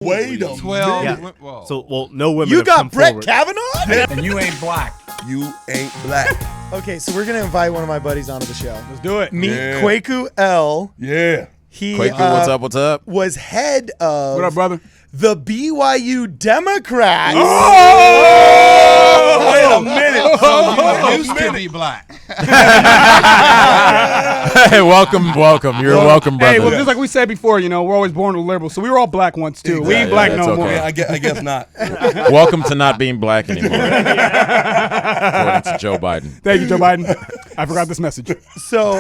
Wait a 12. minute. Yeah. So, no women. You have got come Brett forward. Kavanaugh? And you ain't black. You ain't black. Okay, so we're going to invite one of my buddies onto the show. Let's do it. Meet Yeah. Kwaku L. Yeah. He Kwaku, what's up? was head of What up, brother? the BYU Democrats. Oh! Wait a minute. You used to be black. Hey, welcome. You're welcome, brother. Hey, well, just like we said before, we're always born with liberals, so we were all black once too. We ain't black that's no okay. more. Yeah, I guess not. Welcome to not being black anymore. According to Joe Biden. Thank you, Joe Biden. I forgot this message. So,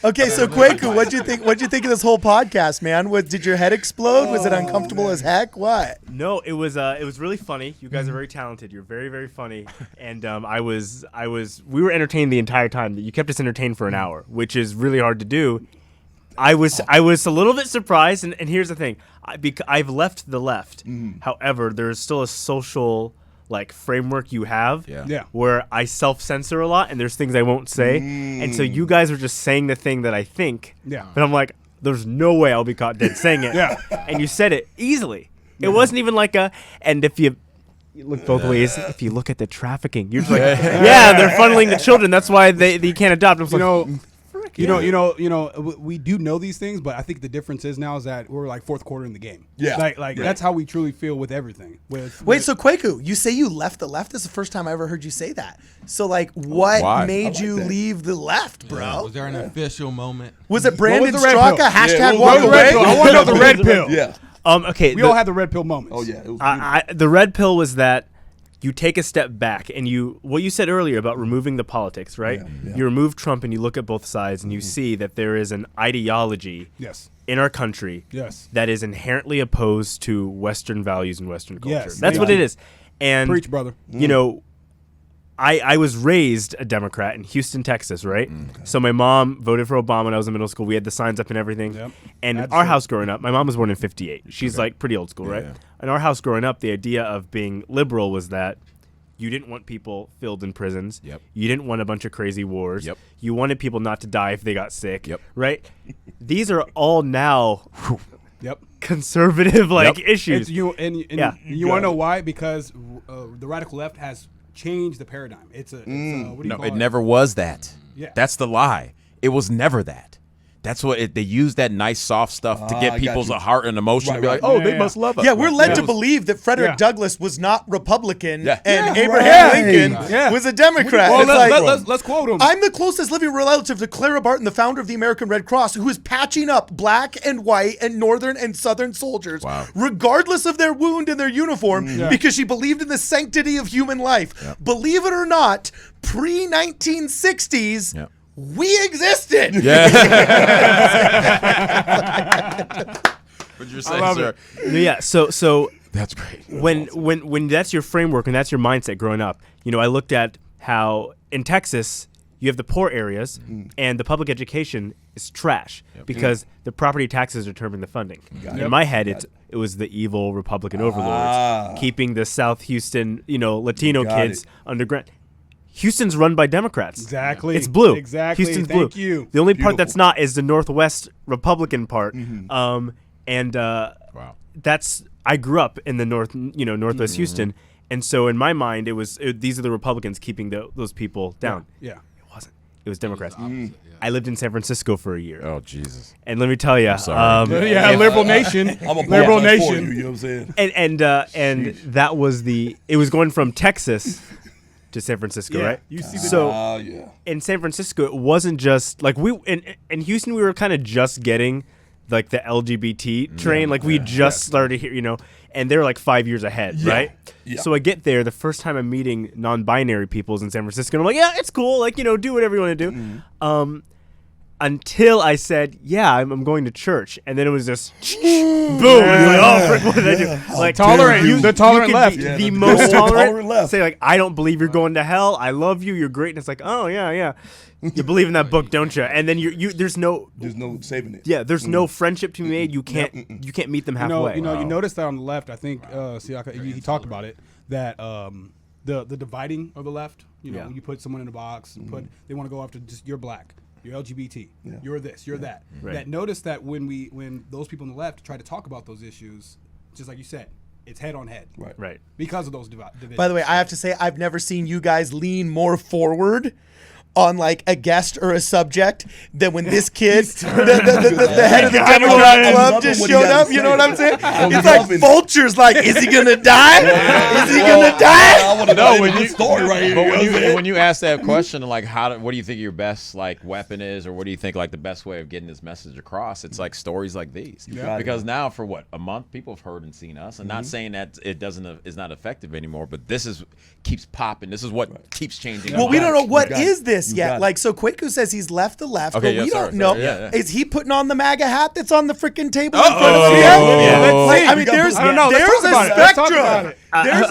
okay, so Kwaku, what'd you think? What'd you think of this whole podcast, man? Did your head explode? Was it uncomfortable as heck? What? No, it was really funny. You guys are very talented. You're very, very funny. And we were entertained the entire time. You kept us entertained for an hour, which is really hard to do. I was a little bit surprised, and here's the thing. I've left the left. However, there's still a social framework you have Yeah. where I self-censor a lot, and there's things I won't say. And so you guys are just saying the thing that I think. Yeah. But I'm like, there's no way I'll be caught dead saying it. Yeah. And you said it easily. It wasn't even and if you look both ways, if you look at the trafficking, you're just like, yeah, they're funneling the children. That's why they can't adopt. I'm We do know these things, but I think the difference is now is that we're like fourth quarter in the game. Yeah. Like that's how we truly feel with everything. Wait, so Kwaku, you say you left the left? This is the first time I ever heard you say that. So, what Why? made I you like that. leave the left, bro? Was there an official moment? Was it Brandon the red Straka? pill? Hashtag Yeah, walk the red away? pill. I want to know the red pill. Yeah. okay. We all had the red pill moments. Oh, yeah. It was The red pill was that you take a step back and what you said earlier about removing the politics, right? Yeah. You remove Trump and you look at both sides and you see that there is an ideology Yes. in our country Yes. that is inherently opposed to Western values and Western culture. Yes. That's what it is. And Preach, brother. I was raised a Democrat in Houston, Texas, right? So my mom voted for Obama when I was in middle school. We had the signs up and everything. Yep. And in That's our true. house growing up, my mom was born in 58. She's pretty old school, right? Yeah. In our house growing up, the idea of being liberal was that you didn't want people filled in prisons. Yep. You didn't want a bunch of crazy wars. Yep. You wanted people not to die if they got sick. Yep. Right? These are all now Yep. conservative issues. It's, you want to know why? Because the radical left has changed the paradigm. It's a what do you No, call it never was that. Yeah. That's the lie. It was never that. That's what they use that nice soft stuff to I get got people's you. heart and emotion to be Right, like, oh, right. they Yeah. must love us. Yeah, we're led to Yeah. believe that Frederick Yeah. Douglass was not Republican Yeah. and Yeah, Abraham right. Lincoln Yeah. was a Democrat. Well, It's let's quote him. I'm the closest living relative to Clara Barton, the founder of the American Red Cross, who is patching up black and white and northern and southern soldiers, Wow. regardless of their wound and their uniform, Yeah. because she believed in the sanctity of human life. Believe it or not, pre-1960s, Yeah. we existed. Yeah. What you're saying, love sir. Yeah. So That's great. when that's your framework and that's your mindset growing up, I looked at how in Texas you have the poor areas and the public education is trash because the property taxes determine the funding. In my head, it was the evil Republican overlords keeping the South Houston, Latino Got kids it. underground. Houston's run by Democrats. Exactly. It's blue. Exactly. Houston's Thank blue. you. The only part Beautiful. that's not is the Northwest Republican part. Wow. That's I grew up in the Northwest Houston, and so in my mind these are the Republicans keeping those people down. Yeah. It wasn't. It was Democrats. I lived in San Francisco for a year, Oh, Jesus. and let me tell you, sorry. Yeah, liberal nation. I'm a Liberal boss for nation. You know what I'm saying? and that was it was going from Texas to San Francisco, Yeah, right? you see the- so Yeah. in San Francisco, it wasn't just like in Houston, we were kind of just getting like the LGBT train. We just started here, and they're like 5 years ahead, right? Yeah. So I get there, the first time I'm meeting non-binary peoples in San Francisco, and I'm like, yeah, it's cool. Do whatever you want to do. Until I said, yeah, I'm going to church. And then it was just boom. It's like, oh, frick, what did I do? Like, Tolerant. The tolerant you left. could be Yeah, the the most tolerant tolerant. left. Say, like, I don't believe you're going to hell. I love you. You're great. And it's like, oh, yeah. You believe in that book, don't you? And then There's no saving it. yeah, there's no friendship to be made. You can't meet them halfway. You notice that on the left. I think he talked about it that the dividing of the left. You put someone in a box and they want to go after just you're black. you're LGBT, you're this, you're that. Right. That notice that when those people on the left try to talk about those issues, just like you said, it's head on head. Right. Because of those divisions. By the way, I have to say I've never seen you guys lean more forward on like a guest or a subject than when this kid, the head of the Democrat club, just showed up. You know what I'm saying? It's like vultures. Like, is he gonna die? Is he gonna die? I want to No, know when this story right here. But when you ask that question, like, what do you think your best like weapon is, or what do you think like the best way of getting this message across? It's like stories like these, because now for what, a month, people have heard and seen us, and not saying that it is not effective anymore, but this is keeps popping. This is what keeps changing. Well, we don't know what got it. is this You yet. got it. Like, so Kwaku says he's left the left, Okay, but we yeah, don't sorry, know. yeah. Is he putting on the MAGA hat that's on the freaking table in front of him yet? Oh. Like, I mean, there's I don't know. Let's there's talk a about it. Let's talk spectrum. about it.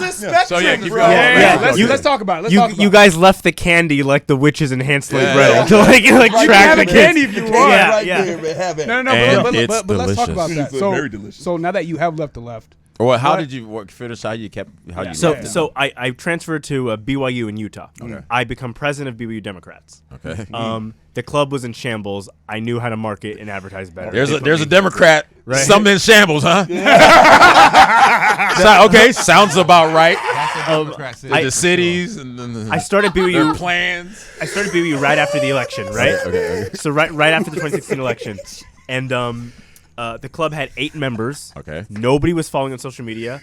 There's a spectrum, So, yeah, keep bro. going. Yeah. Let's talk about it. Let's talk about You it. guys left the candy like the witches in Hansel and Yeah. Gretel to like Right track there, the man. candy kids. if you Yeah, want. right Yeah. there, man. Have it. No, And but it's let's talk about delicious. that. Very delicious. So now that you have left the left, Well, how did you finish? How you kept? How you? So, left it? so I transferred to BYU in Utah. Okay. I become president of BYU Democrats. Okay. The club was in shambles. I knew how to market and advertise better. There's a Democrat. Right. Something in shambles, huh? Okay, sounds about right. That's what Democrats say. The cities and then I started their BYU. plans. I started BYU right after the election, right? Okay. So right after the 2016 election, and the club had 8 members. Okay. Nobody was following on social media.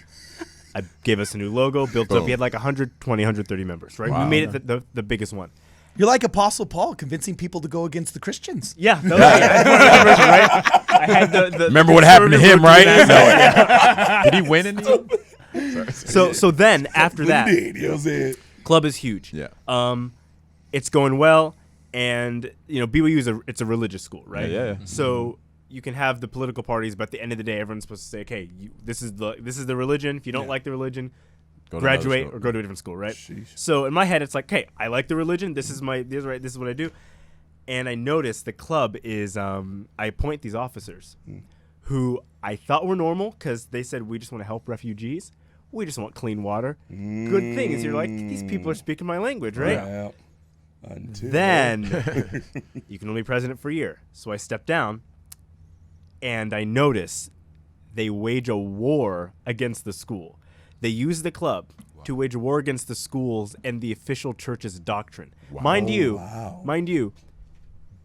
I gave us a new logo, built it up. Boom. We had like 120, 130 members, right? We made it the biggest one. You're like Apostle Paul, convincing people to go against the Christians. Yeah, no, I had one version, right? I had the Remember what happened to him, right? No. Did he win in the end? So then after that, You know what I'm saying? club is huge. Yeah. It's going well, and BYU it's a religious school, right? Yeah. So you can have the political parties, but at the end of the day, everyone's supposed to say, okay, this is the religion. If you don't like the religion, Go to another graduate school. or go to a different school, right? Sheesh. So in my head, it's like, hey, I like the religion. This is what I do. And I noticed the club is I appoint these officers who I thought were normal because they said we just want to help refugees. We just want clean water. Good thing is you're like, these people are speaking my language, right? Yeah. Until Then you can only be president for a year. So I step down and I notice they wage a war against the school. They use the club to wage a war against the schools and the official church's doctrine. Mind you,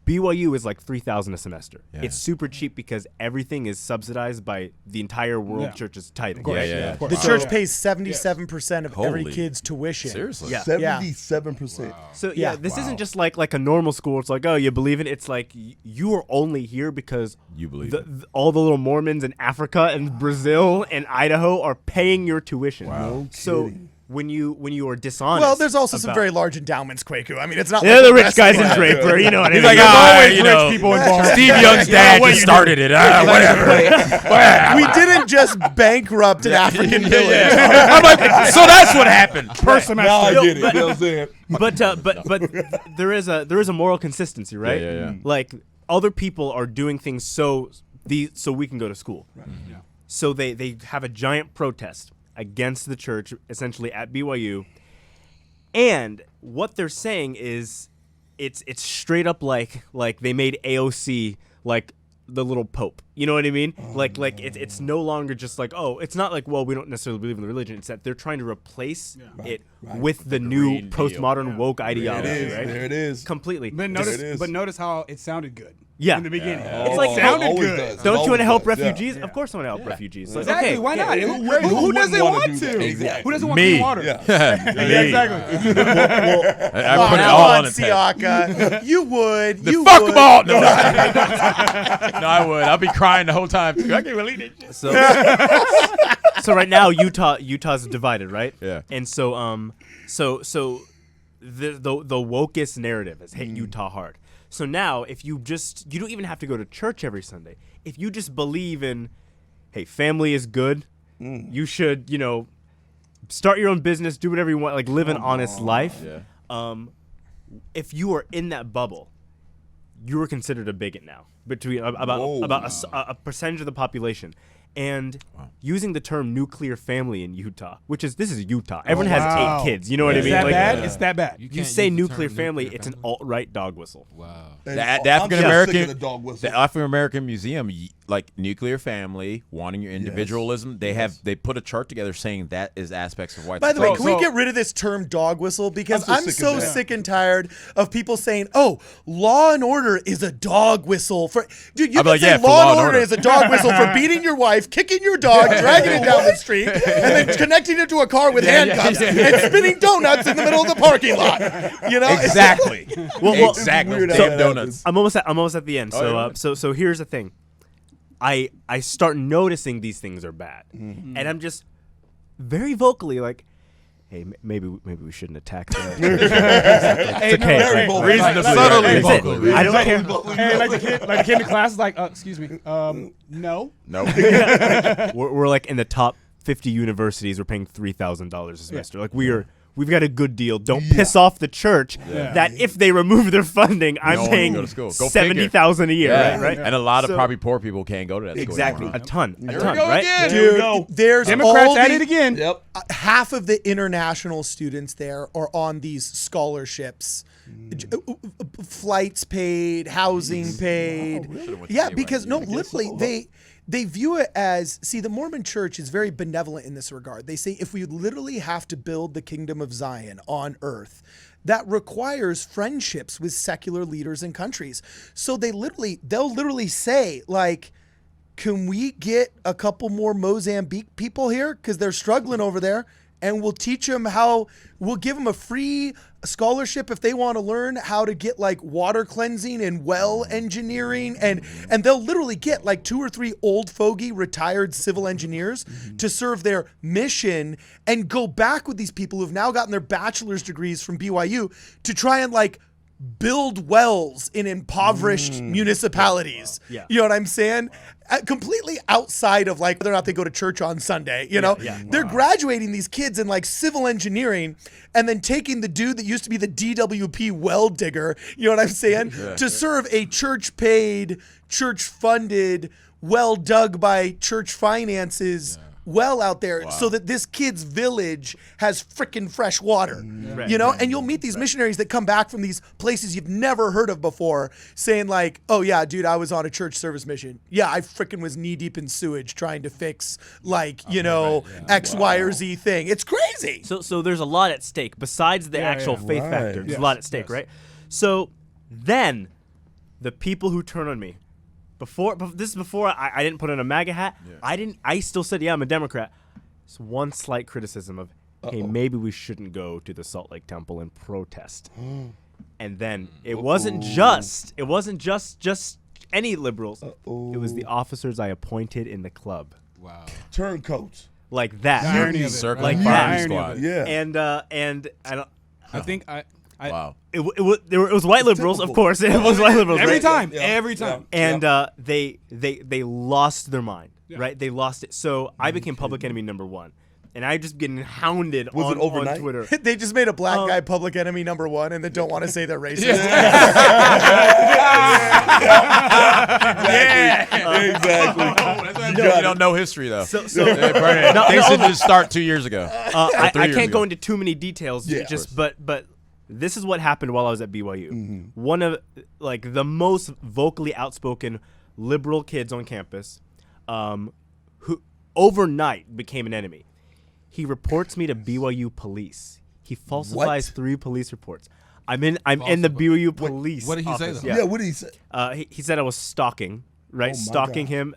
BYU is like $3,000 a semester. Yeah. It's super cheap because everything is subsidized by the entire world church's tithing. Yeah. Of course. The So- church pays 77% of every Holy- kid's tuition. Seriously. Yeah. 77%. So Yeah. this isn't just like a normal school. It's like, oh, you believe it. It's like you are only here because You believe it. all the little Mormons in Africa and Brazil and Idaho are paying your tuition. Wow. No So kidding. when you are dishonest, Well, there's also some about- very large endowments, Kwaku. I mean, it's not they're like the the rich rest guys of in it. Draper. You know what I mean? He's like, There's ah, always you rich know, people involved. Steve Young's dad just started it. Whatever. We didn't just bankrupt an African village. I'm like, so that's what happened. per semester. Now I get it. but- You know what I'm saying? but there is a moral consistency, right? Yeah. Like other people are doing things so we can go to school. Yeah. So they have a giant protest against the church, essentially at BYU, and what they're saying is it's straight up like they made AOC like the little pope. You know what I mean? Like it's no longer just like, oh, it's not like, well, we don't necessarily believe in the religion. It's that they're trying to replace it with the new Green Deal. postmodern woke There ideology, it is. right? There it is. Completely. But There it notice, is. but notice how it sounded good. Yeah. In the beginning, It's it like, sounded always good. does. Don't you want to help Always does. refugees? Yeah. Of course I want to help refugees. Like, Exactly. okay, Why not? yeah. Who doesn't wouldn't wanna want do to? that? Exactly. Who doesn't want Me. clean water? Yeah. Yeah, exactly. I Come put it on, all on its head. Siaka. You would. You Fuck would. them all. No, I would. I'll be crying the whole time. I can't believe it. so right now Utah's divided, right? Yeah. And so the wokest narrative has hit Utah hard. So now if you don't even have to go to church every Sunday. If you just believe in, hey, family is good, you should, start your own business, do whatever you want, like live an honest life. Yeah. If you are in that bubble, you are considered a bigot now. About Whoa. a percentage of the population. and using the term nuclear family in Utah, this is Utah. Everyone has 8 kids. You know what I mean? Is that Like, bad? It's that bad. You can't say use the nuclear term family, nuclear it's an family. alt-right dog whistle. Wow. And The I'm African sick of American, the dog whistle. the African American Museum, like nuclear family, wanting your individualism. They put a chart together saying that is aspects of white. By the way, supremacy. can we get rid of this term dog whistle? Because I'm I'm so so sick of that. sick and tired of people saying, "Oh, Law and Order is a dog whistle." For dude, you I'd can be like, say yeah, for Law Law and and Order Order. is a dog whistle for beating your wife, kicking your dog, dragging it down the street, and then connecting it to a car with handcuffs and spinning donuts in the middle of the parking lot. You know, exactly, Well, exactly. weird Those how damn that donuts. I'm almost at the end. So here's the thing. I start noticing these things are bad, and I'm just very vocally like, hey, maybe we shouldn't attack that. It's okay. Very right? vocal. Reasonably, Subtly That's it. vocal. I don't care. Hey, like the kid in class is like, excuse me, no. Nope. We're like in the top 50 universities. We're paying $3,000 a semester. Like we've got a good deal. Don't piss off the church that if they remove their funding, I'm one can paying go to school. Go $70,000 a year. Yeah. Right? And a lot of So- probably poor people can't go to that school. Exactly. anymore. A ton, we go right? again. dude, there's Democrats all at the- it again. Yep. half of the international students there are on these scholarships. Flights paid, housing paid. Should've went to Yeah, BYU. because no, I guess literally so. they view it as, see, the Mormon church is very benevolent in this regard. They say if we literally have to build the kingdom of Zion on earth, that requires friendships with secular leaders and countries. So they'll literally say, like, can we get a couple more Mozambique people here? Because they're struggling over there. And we'll teach them we'll give them a free scholarship if they want to learn how to get like water cleansing and well engineering. And they'll literally get like 2 or 3 old fogey retired civil engineers to serve their mission and go back with these people who've now gotten their bachelor's degrees from BYU to try and like build wells in impoverished municipalities. Yeah. You know what I'm saying? Completely outside of like whether or not they go to church on Sunday, you know? They're graduating these kids in like civil engineering and then taking the dude that used to be the DWP well digger, you know what I'm saying? To serve a church paid, church funded, well dug by church finances well out there so that this kid's village has frickin' fresh water, you know? And you'll meet these missionaries that come back from these places you've never heard of before saying like, oh yeah, dude, I was on a church service mission. Yeah, I frickin' was knee deep in sewage trying to fix like, you know, X, Y, or Z thing. It's crazy. So there's a lot at stake besides the actual faith Right. factor. There's Yes, a lot at stake, right? So then the people who turn on me before I didn't put on a MAGA hat. I still said, yeah, I'm a Democrat. It's one slight criticism of, hey, maybe we shouldn't go to the Salt Lake Temple and protest. And then it wasn't just any liberals. It was the officers I appointed in the club. Wow. Turncoats. Like that. The irony of it, Circle right? and The firing irony of squad. it. Yeah. And I don't. I think I Wow. It was white liberals, of course. It was white liberals. every right? time, Yeah. every time. And they lost their mind, right? They lost it. So I became public enemy number 1, and I just getting hounded Was it on overnight? Twitter. They just made a black guy public enemy number 1 and then don't want to say they're racist. Exactly. You don't know history though. So Things didn't just start 2 years ago. I 3 years can't go ago. into too many details. Yeah. But this is what happened while I was at BYU. One of like the most vocally outspoken liberal kids on campus, who overnight became an enemy. He reports me to BYU police. He falsifies What? 3 police reports. I'm in the BYU police. what did he say, office. though? Yeah. Yeah, what did he say? He said I was stalking, right? Oh, my Stalking God. him.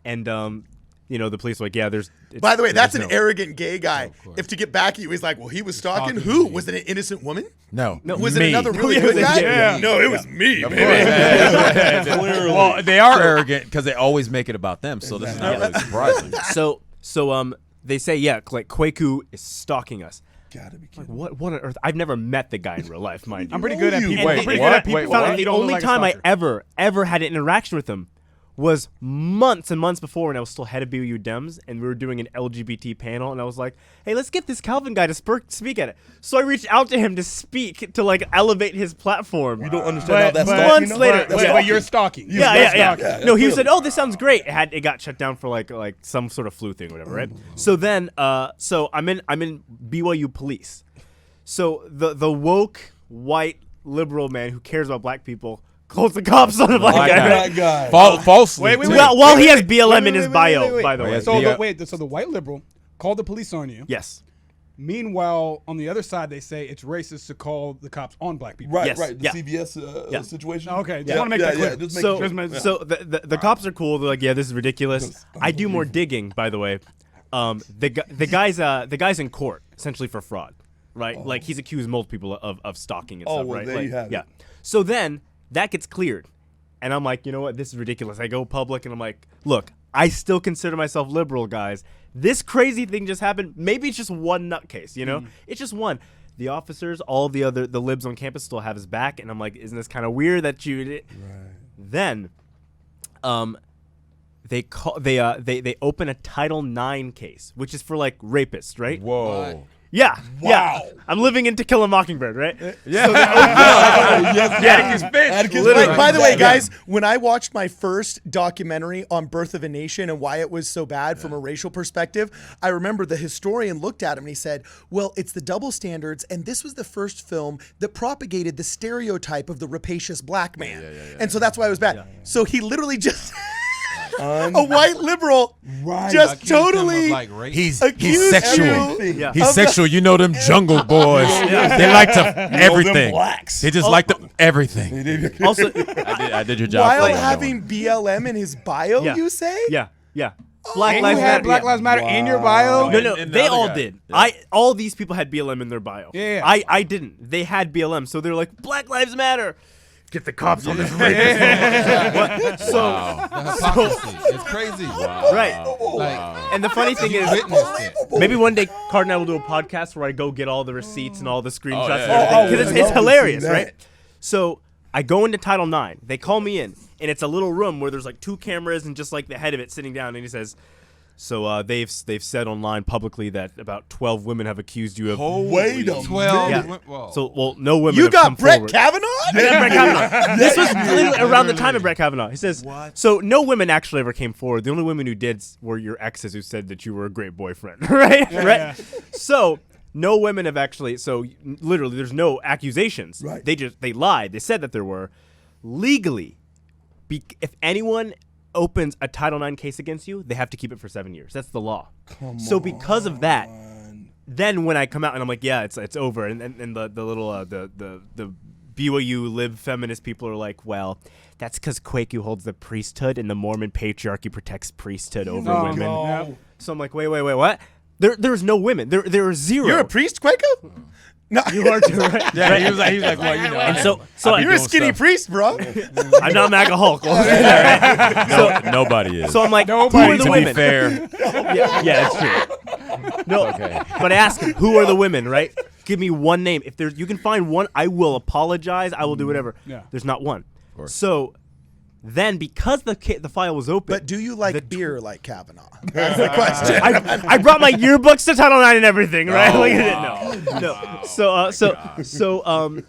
And you know, the police were like, yeah, there's. By the way, that's there's an no- arrogant gay guy. If to get back at you, he's like, well, he was stalking. Who? me. Was it an innocent woman? No. Was me. it another really Yeah, good guy? yeah. No, it was me, Of baby. course. Well, they are arrogant because they always make it about them. So this is not really surprising. So they say, yeah, like Kwaku is stalking us. Gotta be kidding. What on earth? I've never met the guy in real life, mind you. I'm pretty good at you. people. Wait, I'm pretty what? good at people. Wait, telling what? you The don't look only like a time I stalker. ever had an interaction with him was months and months before when I was still head of BYU Dems and we were doing an LGBT panel, and I was like, hey, let's get this Calvin guy to speak at it. So I reached out to him to speak, to like elevate his platform. You don't understand how that's stalking. months later. But you're stalking. Yeah. No, he said, "Oh, this sounds great." It got shut down for like some sort of flu thing, or whatever, right? So then, so I'm in BYU police. So the woke white liberal man who cares about black people calls the cops on a black guy. That guy. Falsely. Wait. While he has BLM in his bio, by the way. So- So the white liberal called the police on you. Yes. Meanwhile, on the other side, they say it's racist to call the cops on black people. Right, Yes, right. The yeah. CBS Yeah. situation. Okay, just want to make that clear. just make So, it clear. so the cops are cool. They're like, yeah, this is ridiculous. I do more digging, by the way. The guy's in court essentially for fraud, right? Like he's accused multiple people of stalking and stuff, well, right? there you have it. Yeah. So then that gets cleared, and I'm like, you know what? This is ridiculous. I go public, and I'm like, look, I still consider myself liberal, guys. This crazy thing just happened. Maybe it's just one nutcase, you know? It's just one. The officers, all the libs on campus still have his back, and I'm like, isn't this kind of weird that you? Right. Then, they open a Title IX case, which is for like rapists, right? Whoa. Yeah. Wow. Yeah. I'm living in To Kill a Mockingbird, right? Yeah. Atticus Literally. Finch. By the way, Yeah. guys, when I watched my first documentary on Birth of a Nation and why it was so bad from a racial perspective, I remember the historian looked at him and he said, well, it's the double standards, and this was the first film that propagated the stereotype of the rapacious black man. And so that's why it was bad. So he literally just... a white liberal just Accused him of, totally like, rape. He's accused sexual. you Yeah. He's sexual. You know them jungle boys. They like to everything. blacks. They just like the everything. Also, I did your job. while for you. having BLM in his bio, Yeah. you say? yeah. Black And Lives you had Matter. Black Lives Matter in your bio. No, And the they other all guy. did. Yeah. All these people had BLM in their bio. Yeah. I didn't. They had BLM, so they're like, Black Lives Matter. Get the cops on this rapist. What? So, The hypocrisy. It's crazy. right. Like, And the funny thing you is, witnessed it. maybe one day Card and I will do a podcast where I go get all the receipts and all the screenshots yeah, and yeah. everything. Because I'd love it's to hilarious, see that. right? So I go into Title IX. They call me in, and it's a little room where there's like 2 cameras and just like the head of it sitting down, and he says, so they've said online publicly that about 12 women have accused you of. Wait a 12. Yeah. Whoa. So, well, no women You have got come Brett forward. Kavanaugh? Yeah, Brett Kavanaugh. This was literally around the time of Brett Kavanaugh. He says, so no women actually ever came forward. The only women who did were your exes who said that you were a great boyfriend, right? Yeah. So no women have actually. So literally, there's no accusations. Right. They lied. They said that there were legally. If anyone opens a Title IX case against you, they have to keep it for 7 years. That's the law. So because of that, then when I come out and I'm like, yeah, it's over, and the little the BYU lib feminist people are like, well, that's because Kwaku holds the priesthood and the Mormon patriarchy protects priesthood over Oh, women. no. So I'm like, wait, what? There's no women. There are zero. You're a priest, Kwaku? No. You are too, right? Yeah, he was like, well, you know. And so You're a doing skinny stuff. priest, bro. I'm not MAGA Hulk. Right? Nobody is. So I'm like, Nobody. who are the to women? be fair, Yeah, it's true. No, Okay. but I ask him, who are the women, right? Give me one name. If you can find one, I will apologize. I will do whatever. Yeah. There's not one. course. So then, because the file was open, But do you like beer like Kavanaugh? That's the question. I brought my yearbooks to Title IX and everything, right? Look at it. No. So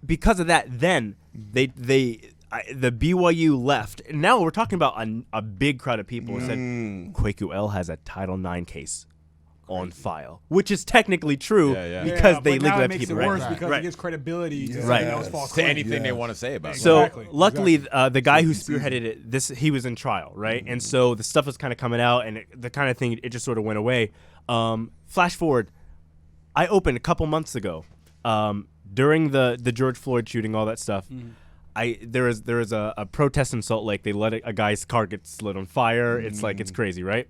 because of that, then the BYU left. And now we're talking about a big crowd of people who said Kwaku L has a Title IX case on file, which is technically true Yeah. because Yeah, they but now legally it have to makes keep it it worse right. because Right. it gives credibility to Right. saying that was false to claims. anything they want to say about it. So Exactly. luckily, the guy who spearheaded it, he was in trial, right? And so the stuff was kind of coming out, and the kind of thing, it just sort of went away. Flash forward, I opened a couple months ago, during the George Floyd shooting, all that stuff. There was a protest in Salt Lake. They let a guy's car get lit on fire. It's like, it's crazy, right?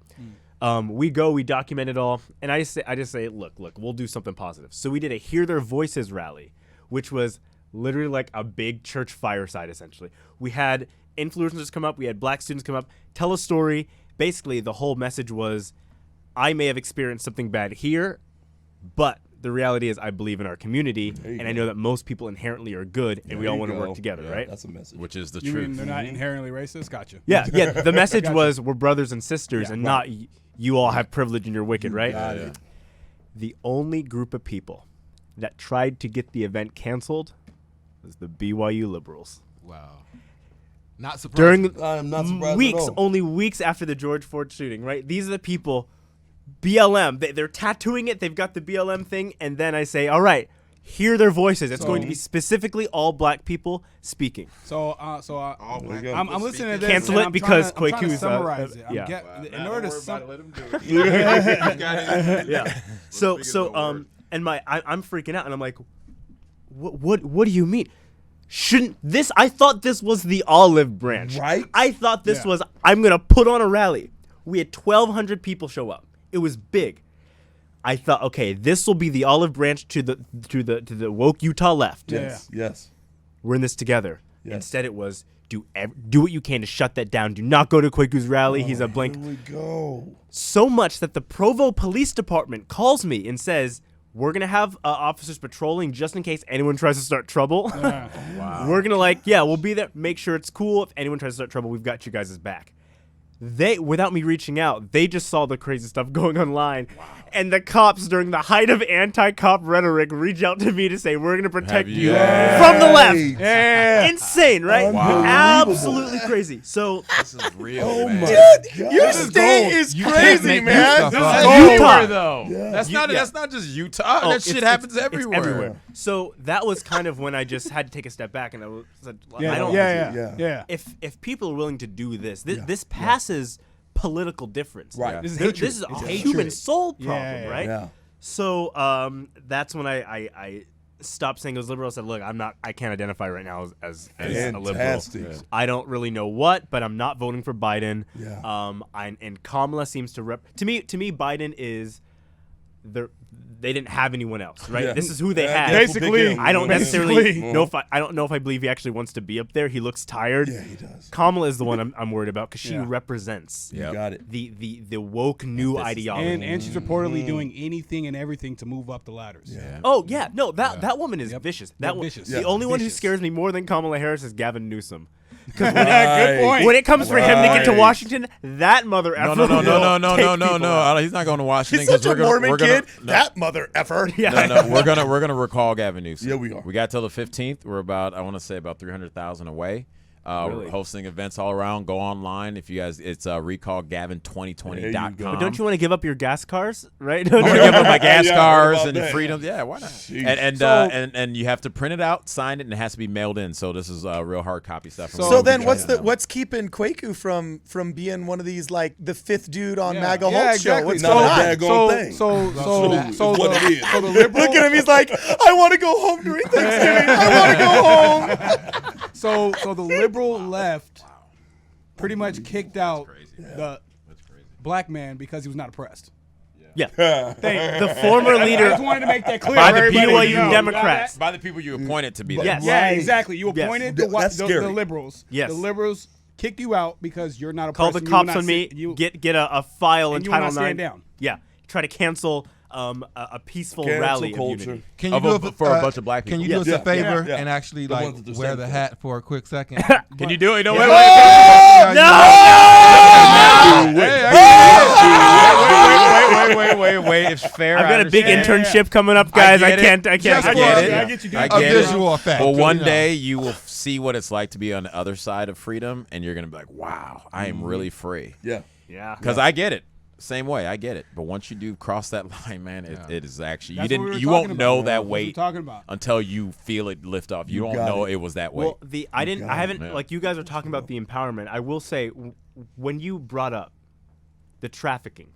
We document it all, and I just say, look, we'll do something positive. So we did a Hear Their Voices rally, which was literally like a big church fireside, essentially. We had influencers come up, we had black students come up, tell a story. Basically, the whole message was, I may have experienced something bad here, but the reality is I believe in our community, and I know that most people inherently are good, and we all want to work together, right? That's a message. Which is the You truth. mean they're not inherently racist? Gotcha. Yeah. The message Gotcha. was we're brothers and sisters, and not you all have privilege and you're wicked, right? Got it. The only group of people that tried to get the event canceled was the BYU liberals. Wow. Not surprised. During I'm not surprised at all. only weeks after the George Ford shooting, right? These are the people, BLM, they're tattooing it. They've got the BLM thing. And then I say, all right, hear their voices. It's going to be specifically all black people speaking. So I'm listening to this. Cancel and it I'm because trying to Kwaku is summarize it. yeah. In order to let him do it. Yeah. So I'm freaking out, and I'm like, what do you mean? Shouldn't this? I thought this was the olive branch. Right? I thought this Yeah. was. I'm gonna put on a rally. We had 1,200 people show up. It was big. I thought, okay, this will be the olive branch to the woke Utah left. Yes. Yes. We're in this together. Yes. Instead, it was do what you can to shut that down. Do not go to Kwaku's rally. He's a blank. Here we go. So much that the Provo Police Department calls me and says, we're going to have officers patrolling just in case anyone tries to start trouble. Wow. We're going to we'll be there. Make sure it's cool. If anyone tries to start trouble, we've got you guys' back. They, without me reaching out, they just saw the crazy stuff going online. Wow. And the cops, during the height of anti-cop rhetoric, reach out to me to say, we're going to protect you from the left. Yeah. Insane, right? Wow. Absolutely crazy. So This is real, Oh man. my God. Your state is You can't crazy, make man. this stuff That's up. Utah. Utah, though. Yeah. That's not just Utah. Oh, that shit happens everywhere. It's So that was kind of when I just had to take a step back, and I was like, Yeah. I don't. Yeah. If people are willing to do this, this passes political difference. Right. This is This hatred. is a It's human hatred. soul problem, Yeah. right? Yeah. So that's when I stopped saying I was liberal. I said, look, I can't identify right now as a liberal. Fantastic. I don't really know what, but I'm not voting for Biden. Yeah. And Kamala seems to to me Biden is they didn't have anyone else, right? Yeah. This is who they Yeah, had. Basically. I don't necessarily Basically. know if I don't know if I believe he actually wants to be up there. He looks tired. Yeah, he does. Kamala is the one I'm worried about because she Yeah. represents You got it. the woke new ideology. And she's reportedly doing anything and everything to move up the ladders. Yeah. Oh yeah, no, that woman is Yep. vicious. Yeah, That one, vicious. the Yeah. only one who Vicious. scares me more than Kamala Harris is Gavin Newsom. Good point. When it comes for him to get to Right. Washington, that mother effer No. will take people out. He's not going to Washington He's because such a Mormon we're gonna, kid. That mother effer. Yeah. No, we're gonna recall Gavin Newsom. Yeah, we are. We got till the 15th. We're about 300,000 away. Really? We're hosting events all around. Go online if you guys. It's recallgavin2020.com. There you But don't you want to give up your gas cars, right? I want to give up my gas Yeah, cars what about and that? freedom. Yeah, why not? Jeez. And you have to print it out, sign it, and it has to be mailed in. So this is real hard copy stuff. So then, what's what's keeping Kwaku from being one of these like the fifth dude on Yeah. MAGA Yeah, Hulk exactly. show? What's Not going a on? daggone thing. So what it is. the liberal. Look at him. He's like, I want to go home during Thanksgiving. I want to go home. So the liberal left pretty much kicked out the black man because he was not oppressed. Yeah. The former I leader just wanted to make that clear. by the Everybody BYU know. Democrats. by the people you appointed to be there. Yes. Yeah, Right. exactly. You Yes. appointed That's the scary. liberals. Yes. The liberals kicked you out because you're not Call oppressed. the and you will cops not on me. sit- you- Get a file in and you will Title not stand IX. down. Yeah. Try to cancel a peaceful Cancel rally of culture. unity. Can you Of do a- for a bunch of black Can you people. do us Yeah. a favor Yeah. and actually The like ones that they're wear the standing hat for a quick second? Can you do it? No, wait, Yeah, wait. It's fair. I've got a big internship coming up, guys. I can't. I Just I for- get it. I get you, dude. I a get it. visual effect. Well, one you know. day you will see what it's like to be on the other side of freedom, and you're gonna be like, "Wow, I am really free." Yeah. Yeah. Because I get it. Same way, I get it. But once you do cross that line, man, it is actually That's what we were you won't talking know about. that That's what we're weight talking about. until you feel it lift off. You don't got know it. it was that way. Well, I haven't Yeah. like you guys are talking about the empowerment. I will say when you brought up the trafficking,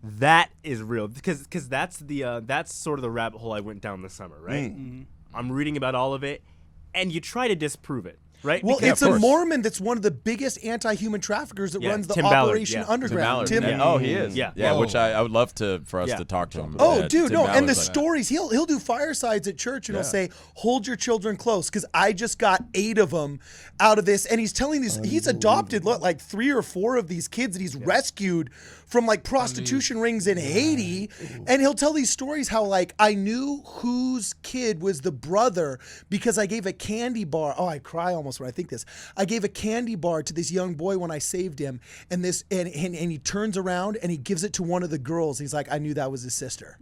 that is real because that's that's sort of the rabbit hole I went down this summer, right? I'm reading about all of it, and you try to disprove it. right? Well, Because- it's a Mormon that's one of the biggest anti-human traffickers that Yeah, runs the Tim Ballard, Operation yeah. Underground. Tim Ballard. Oh, he is. Yeah. Which I would love for us Yeah. to talk to him. Oh, Yeah, dude, Tim no, and the Ballard's like- stories, he'll do firesides at church and he'll say, hold your children close, because I just got 8 of them out of this. And he's telling these, he's adopted like 3 or 4 of these kids that he's rescued from like prostitution rings in Haiti. And he'll tell these stories how like, I knew whose kid was the brother because I gave a candy bar. Oh, I cry almost when I think this. I gave a candy bar to this young boy when I saved him. And he turns around and he gives it to one of the girls. He's like, I knew that was his sister.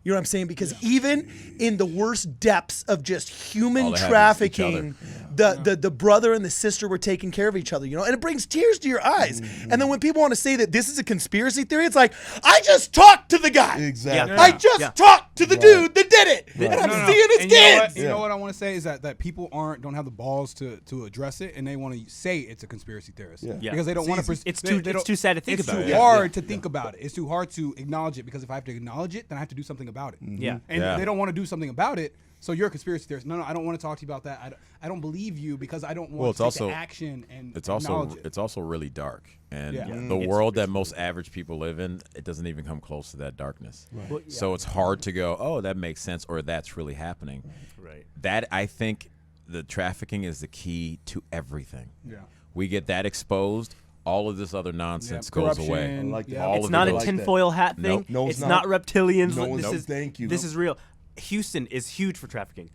You know what I'm saying? Because even in the worst depths of just human All they have is each trafficking, the brother and the sister were taking care of each other, you know? And it brings tears to your eyes. And then when people want to say that this is a conspiracy theory, it's like, I just talked to the guy. Exactly. I just talked to the dude that did it. And I'm seeing his And kids. You know what I want to say is that people don't have the balls to address it, and they want to say it's a conspiracy theorist because they don't want to. It's too sad to think about it. It's too hard to think about it. It's too hard to acknowledge it because if I have to acknowledge it, then I have to do something about it. Yeah. And they don't want to do something about it. So you're a conspiracy theorist. No, I don't want to talk to you about that. I don't believe you because I don't want to take the action and acknowledge it. It's also really dark, and Yeah. the world that most average people live in, it doesn't even come close to that darkness. Right. Well, So it's hard to go, oh, that makes sense, or that's really happening. Right. That I think the trafficking is the key to everything. Yeah. We get that exposed, all of this other nonsense goes away. corruption, like that. All It's of not it a goes- tinfoil hat thing. Nope. No, it's it's not not. reptilians. No, this no, is thank you. This No. is real. Houston is huge for trafficking.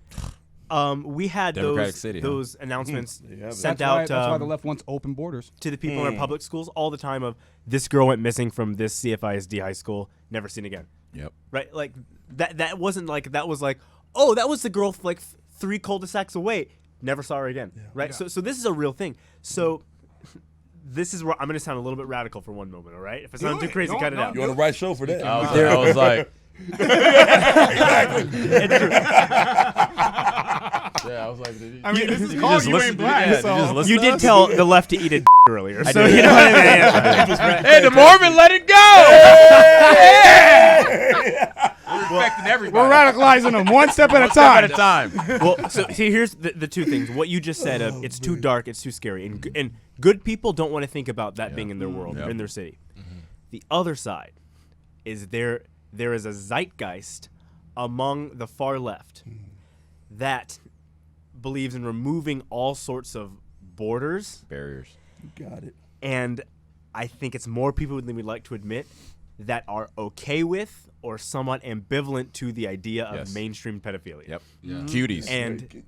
We had Democratic City, huh? those announcements Yeah, sent That's out why the left wants open borders. to the people in our public schools all the time of this girl went missing from this CFISD high school, never seen again. Yep. Right? Like that wasn't like that was like, oh, that was the girl like 3 cul-de-sacs away. Never saw her again. Right? So this is a real thing. So this is where I'm going to sound a little bit radical for one moment, all right? If I sound too crazy, cut it out. You're on the right show for that. I was like, yeah, I was like, did I mean, this is you called just You listen- Ain't Black. yeah, did you so. just listen You to did us? tell the left to eat a earlier, so you know what I mean. Hey, the Mormon, let it go! We're affecting everybody. We're radicalizing them one step at a One step time. at a time. Well, so see, here's the 2 things. What you just said of it's too dark, it's too scary, and good people don't want to think about that being in their world, or in their city. The other side is there is a zeitgeist among the far left that believes in removing all sorts of borders, Barriers. Got it. and I think it's more people than we'd like to admit that are okay with or somewhat ambivalent to the idea of Yes. mainstream pedophilia. Yep. Cuties. And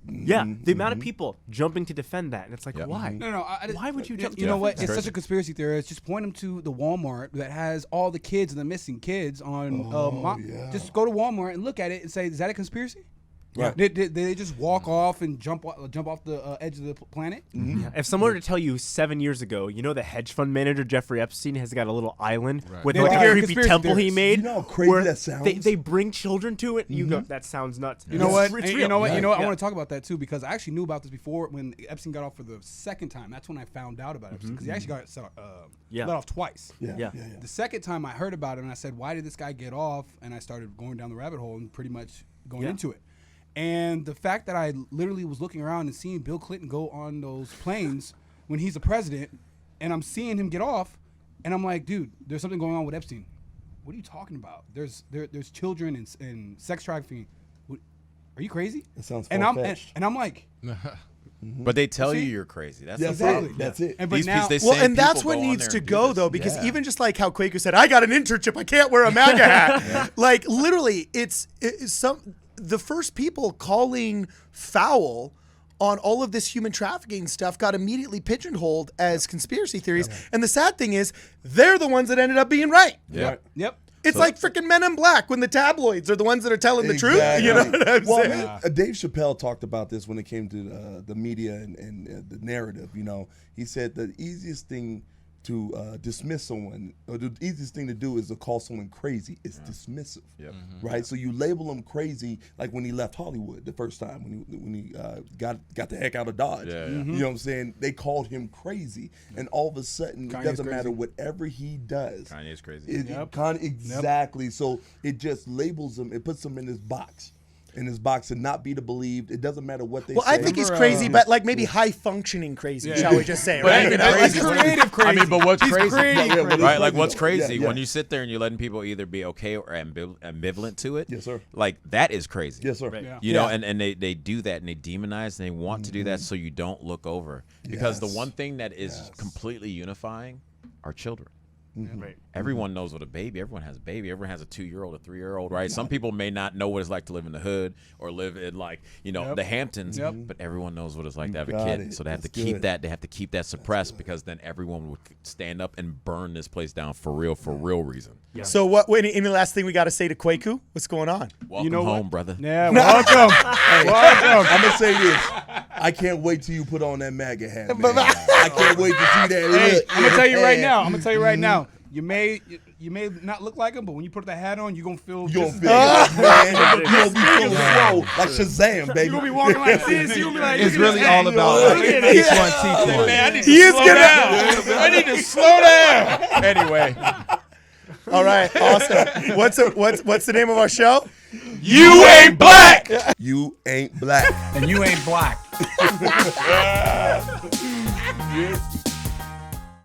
the amount of people jumping to defend that, and it's like, Yep. why? No. Why would you jump? You know what? It's It's crazy. such a conspiracy theorist. Just point them to the Walmart that has all the kids and the missing kids on. Just go to Walmart and look at it and say, "Is that a conspiracy?" Right. Did they just walk off and jump off the edge of the planet? If someone were to tell you 7 years ago, you know the hedge fund manager Jeffrey Epstein has got a little island with Yeah, like they're a creepy conspiracy temple he theorists. made. You know how crazy where that sounds? They bring children to it. You go, that sounds nuts. You know what? It's And real. you know what? You know what? I Yeah. want to talk about that too because I actually knew about this before when Epstein got off for the second time. That's when I found out about Epstein because he actually got let off twice. Yeah. The second time I heard about it and I said, "Why did this guy get off?" And I started going down the rabbit hole and pretty much going into it. And the fact that I literally was looking around and seeing Bill Clinton go on those planes when he's the president, and I'm seeing him get off, and I'm like, dude, there's something going on with Epstein. What are you talking about? There's children and sex trafficking. Are you crazy? That sounds and far-fetched. I'm like, But they tell you See? you're crazy. That's That's the problem. it. That's it. and but These now, people, they Well, same and that's people what go on needs there to and do go, this. though, because Yeah. even just like how Kwaku said, I got an internship, I can't wear a MAGA hat. Like, literally, it's the first people calling foul on all of this human trafficking stuff got immediately pigeonholed as conspiracy theories. And the sad thing is, they're the ones that ended up being right. Yeah. yep. It's like freaking Men in Black when the tabloids are the ones that are telling the truth. You know what I'm Well, saying? Dave Chappelle talked about this when it came to the media and the narrative. You know, he said the easiest thing to dismiss someone, or the easiest thing to do is to call someone crazy. It's dismissive, right? So you label him crazy, like when he left Hollywood the first time, when he got the heck out of Dodge. Yeah, yeah. You know what I'm saying? They called him crazy, and all of a sudden, Kanye's it doesn't crazy. matter whatever he does. Kanye's crazy. Exactly. So it just labels him. It puts him in this box. in his box and not be to believed. It doesn't matter what they Well, say. I think he's crazy, but like maybe high functioning crazy, shall we just say? But Right? even Like, creative crazy. I mean, but what's crazy, crazy. right? Like, what's crazy Yeah. when you sit there and you're letting people either be okay or ambivalent to it. Yes, sir. Like that is crazy. Yes, sir. Yeah. You know, and they do that and they demonize and they want to do that so you don't look over. Because the Yes. one thing that is completely unifying are children. Right. Everyone knows what everyone has a baby. Everyone has a 2-year-old, a 3-year-old, right? Some people may not know what it's like to live in the hood or live in like, the Hamptons, but everyone knows what it's like to have a Got kid. it. So they have to That's keep good. that. They have to keep that suppressed because then everyone would stand up and burn this place down for real reason. Yeah. So what? Any last thing we got to say to Kwaku? What's going on? Welcome know home, what? brother. Yeah, welcome. Welcome. I'm gonna say this. I can't wait till you put on that MAGA hat, man. I can't wait to see that. Hey, look. I'm gonna tell you right now. You may not look like him, but when you put the hat on, you're gonna feel. You gonna just- feel it, man. You gonna be feeling swole like Shazam, baby. You're gonna be walking like this. You're gonna be like. It's look at really this all hat. about Look at like, each this. one, teach one. Man, I need to He is slow gonna- down. I need to slow down. Anyway, All right, awesome. What's the name of our show? you ain't black. You ain't black. And you ain't black. Yes.